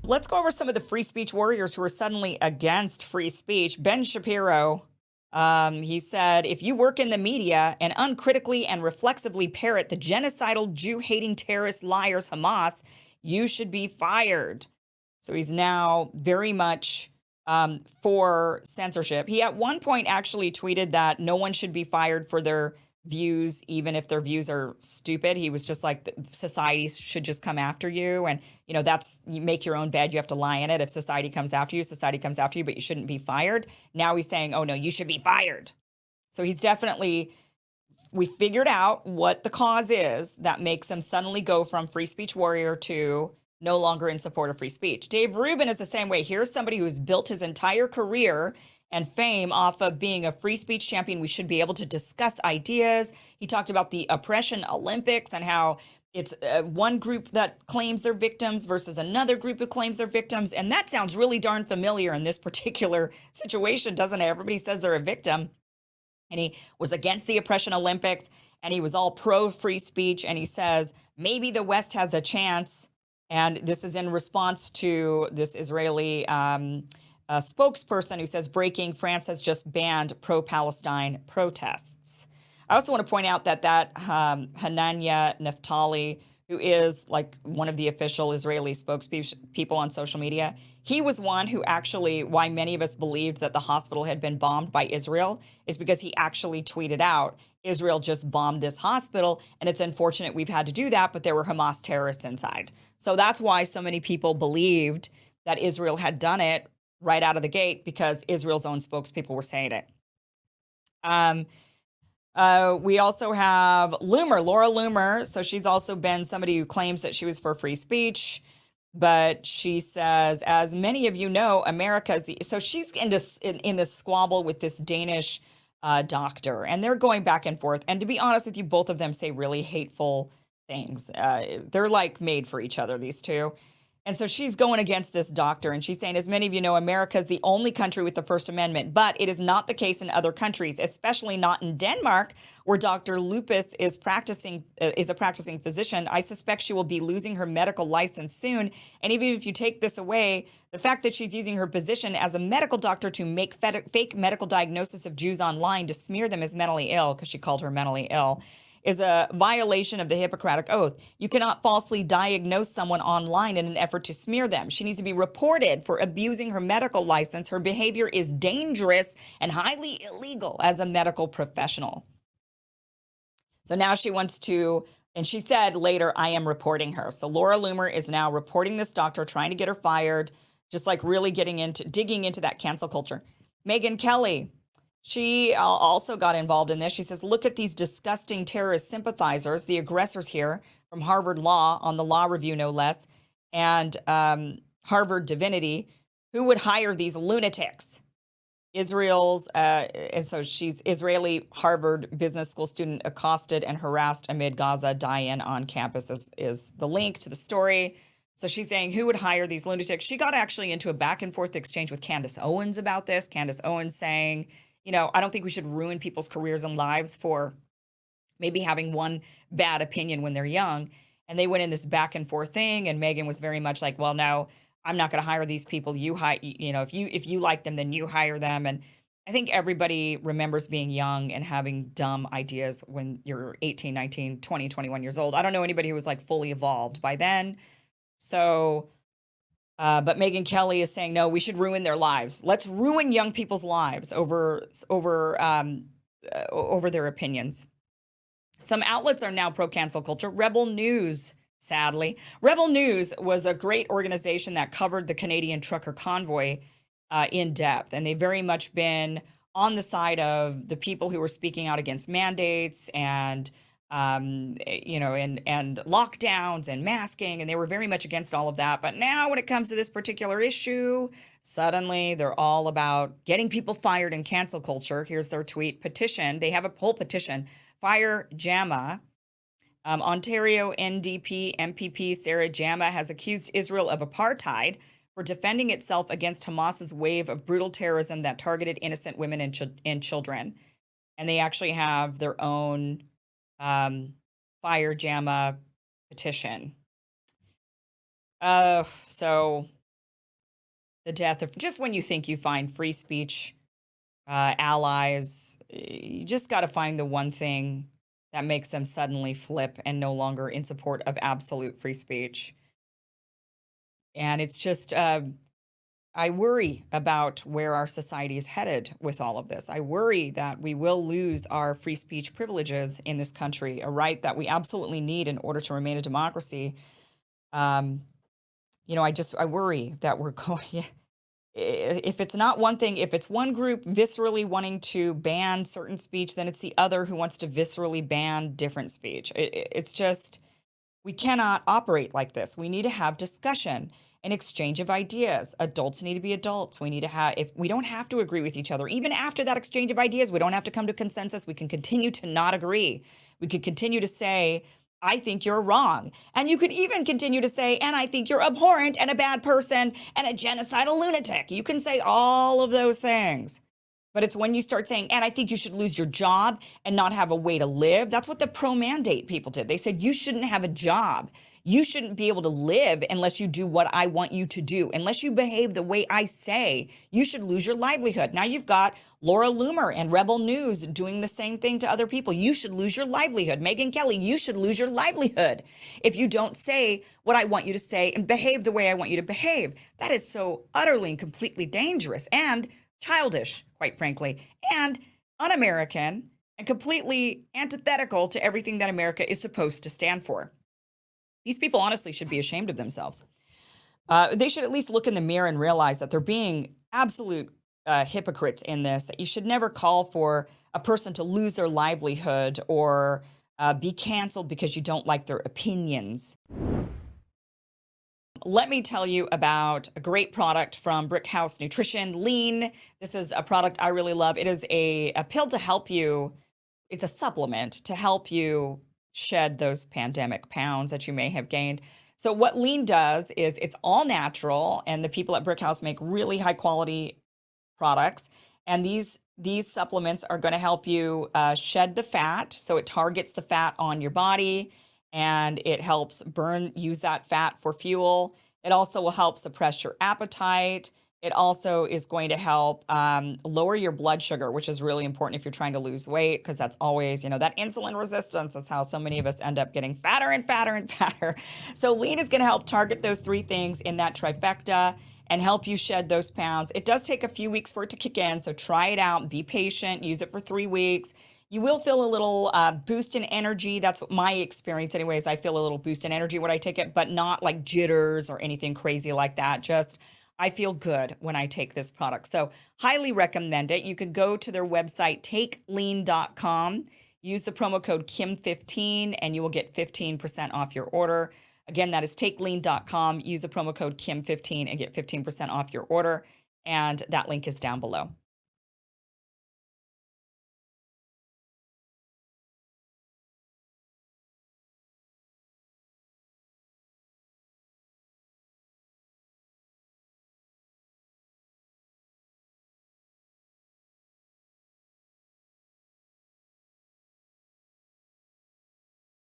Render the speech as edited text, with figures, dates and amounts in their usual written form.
Let's go over some of the free speech warriors who are suddenly against free speech. Ben Shapiro, he said, if you work in the media and uncritically and reflexively parrot the genocidal Jew hating terrorist liars Hamas, you should be fired. So he's now very much for censorship. He at one point actually tweeted that no one should be fired for their views, even if their views are stupid. He was just like, society should just come after you. And, that's, you make your own bed, you have to lie in it. If society comes after you, but you shouldn't be fired. Now he's saying, oh no, you should be fired. So he's definitely, we figured out what the cause is that makes him suddenly go from free speech warrior to no longer in support of free speech. Dave Rubin is the same way. Here's somebody who's built his entire career and fame off of being a free speech champion. We should be able to discuss ideas. He talked about the oppression Olympics and how it's one group that claims they're victims versus another group who claims they're victims. And that sounds really darn familiar in this particular situation, doesn't it? Everybody says they're a victim. And he was against the oppression Olympics, and he was all pro free speech. And he says, maybe the West has a chance. And this is in response to this Israeli spokesperson who says, breaking, France has just banned pro-Palestine protests. I also want to point out that Hanania Naftali, who is like one of the official Israeli spokespeople on social media, he was one who actually, why many of us believed that the hospital had been bombed by Israel, is because he actually tweeted out, Israel just bombed this hospital, and it's unfortunate we've had to do that, but there were Hamas terrorists inside. So that's why so many people believed that Israel had done it right out of the gate, because Israel's own spokespeople were saying it. We also have Lormer, Laura Lormer. So she's also been somebody who claims that she was for free speech, but she says, as many of you know, so she's in this squabble with this Danish doctor, and they're going back and forth. And to be honest with you, both of them say really hateful things. They're like made for each other, these two. And so she's going against this doctor, and she's saying, as many of you know, America is the only country with the First Amendment, but it is not the case in other countries, especially not in Denmark, where Dr. Lupus is a practicing physician. I suspect she will be losing her medical license soon. And even if you take this away, the fact that she's using her position as a medical doctor to make fake medical diagnosis of Jews online to smear them as mentally ill, because she called her mentally ill, is a violation of the Hippocratic Oath. You cannot falsely diagnose someone online in an effort to smear them. She needs to be reported for abusing her medical license. Her behavior is dangerous and highly illegal as a medical professional. So now she wants to, and she said later, I am reporting her. So Laura Loomer is now reporting this doctor, trying to get her fired, just like really digging into that cancel culture. Megyn Kelly, she also got involved in this. She says, look at these disgusting terrorist sympathizers, the aggressors here from Harvard Law, on the law review, no less, and Harvard Divinity, who would hire these lunatics? And so she's Israeli Harvard Business School student accosted and harassed amid Gaza die-in on campus is the link to the story. So she's saying, who would hire these lunatics? She got actually into a back and forth exchange with Candace Owens about this. Candace Owens saying, I don't think we should ruin people's careers and lives for maybe having one bad opinion when they're young. And they went in this back and forth thing. And Megyn was very much like, well, no, I'm not going to hire these people. If you like them, then you hire them. And I think everybody remembers being young and having dumb ideas when you're 18, 19, 20, 21 years old. I don't know anybody who was like fully evolved by then. So, but Megyn Kelly is saying, no, we should ruin their lives. Let's ruin young people's lives over their opinions. Some outlets are now pro-cancel culture. Rebel News, sadly. Rebel News was a great organization that covered the Canadian trucker convoy in depth. And they've very much been on the side of the people who were speaking out against mandates and and lockdowns and masking, and they were very much against all of that. But now when it comes to this particular issue, suddenly they're all about getting people fired in cancel culture. Here's their tweet petition. They have a whole petition. Fire Jama. Ontario NDP MPP Sarah Jama has accused Israel of apartheid for defending itself against Hamas's wave of brutal terrorism that targeted innocent women and children. And they actually have their own Fire Jama petition. So the death of just when you think you find free speech allies, you just got to find the one thing that makes them suddenly flip and no longer in support of absolute free speech. And it's just, I worry about where our society is headed with all of this. I worry that we will lose our free speech privileges in this country, a right that we absolutely need in order to remain a democracy. Um, I worry that we're going, if it's not one thing, if it's one group viscerally wanting to ban certain speech, then it's the other who wants to viscerally ban different speech. It's just, we cannot operate like this. We need to have discussion and exchange of ideas. Adults need to be adults. We need to have, if we don't have to agree with each other, even after that exchange of ideas, we don't have to come to consensus. We can continue to not agree. We could continue to say, I think you're wrong. And you could even continue to say, and I think you're abhorrent and a bad person and a genocidal lunatic. You can say all of those things. But it's when you start saying, and I think you should lose your job and not have a way to live. That's what the pro-mandate people did. They said, you shouldn't have a job. You shouldn't be able to live unless you do what I want you to do. Unless you behave the way I say, you should lose your livelihood. Now you've got Laura Loomer and Rebel News doing the same thing to other people. You should lose your livelihood. Megyn Kelly, you should lose your livelihood if you don't say what I want you to say and behave the way I want you to behave. That is so utterly and completely dangerous and childish, quite frankly, and un-American and completely antithetical to everything that America is supposed to stand for. These people honestly should be ashamed of themselves. They should at least look in the mirror and realize that they're being absolute hypocrites in this, that you should never call for a person to lose their livelihood or be canceled because you don't like their opinions. Let me tell you about a great product from Brickhouse Nutrition, Lean. This is a product I really love. It is a pill to help you. It's a supplement to help you shed those pandemic pounds that you may have gained. So what Lean does is it's all natural, and the people at Brickhouse make really high quality products. And these supplements are going to help you shed the fat. So it targets the fat on your body, and it helps use that fat for fuel. It also will help suppress your appetite. It also is going to help lower your blood sugar, which is really important if you're trying to lose weight, because that's always, that insulin resistance is how so many of us end up getting fatter and fatter and fatter. So Lean is going to help target those three things in that trifecta and help you shed those pounds. It does take a few weeks for it to kick in, so try it out, be patient, use it for 3 weeks. You will feel a little boost in energy. That's what my experience anyways. I feel a little boost in energy when I take it, but not like jitters or anything crazy like that. Just I feel good when I take this product. So highly recommend it. You could go to their website, takelean.com, use the promo code Kim15, and you will get 15% off your order. Again, that is takelean.com. Use the promo code Kim15 and get 15% off your order. And that link is down below.